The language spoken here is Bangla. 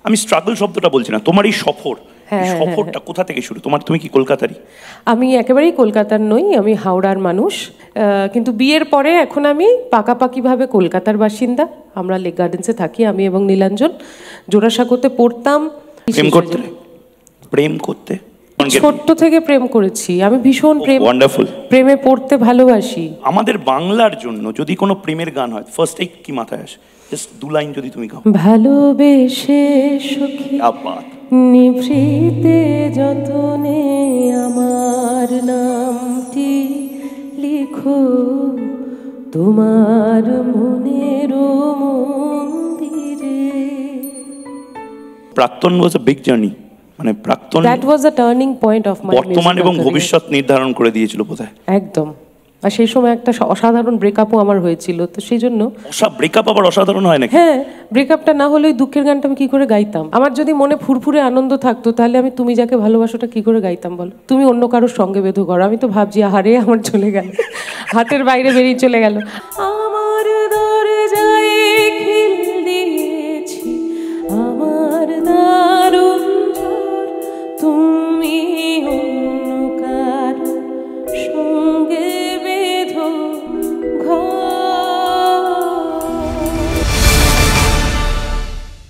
আমি স্ট্রাগল শব্দটা বলছি না, তোমার এই সফর, সফরটা কোথা থেকে শুরু? তুমি কি কলকাতারই? আমি একেবারেই কলকাতার নই, আমি হাওড়ার মানুষ, কিন্তু বিয়ের পরে এখন আমি পাকাপাকিভাবে কলকাতার বাসিন্দা। আমরা লেক গার্ডেন্সে থাকি, আমি এবং নীলাঞ্জন। জোড়াসাঁকোতে পড়তাম। প্রেম করতে ছোট্ট থেকে প্রেম করেছি আমি, ভীষণ প্রেমে পড়তে ভালোবাসি। আমাদের বাংলার জন্য যদি কোনো প্রেমের গান হয়, ফার্স্টেই কি মাথায় আসে? জাস্ট 2 লাইন যদি তুমি গাও। ভালোবেসে সখী নিভৃতে যতনে আমার নামটি লিখো তোমার মনের মন্দিরে। প্রাক্তন ওয়াজ আ বিগ জার্নি, মানে প্রাক্তন that was a turning point of my বর্তমান এবং ভবিষ্যৎ নির্ধারণ করে দিয়েছিল বোধহয়। একদম। আর সেই সময় একটা অসাধারণ ব্রেকআপও আমার হয়েছিল, তো সেই জন্য। ব্রেকআপ আবার অসাধারণ হয় নাকি? হ্যাঁ, ব্রেকআপটা না হলে দুঃখের গানটা আমি কি করে গাইতাম? আমার যদি মনে ফুরফুরে আনন্দ থাকতো তাহলে আমি তুমি যাকে ভালোবাসোটা কি করে গাইতাম বলো? তুমি অন্য কারোর সঙ্গে বেঁধো করো, আমি তো ভাবছি আহারে আমার চলে গেল, হাতের বাইরে বেরিয়ে চলে গেল।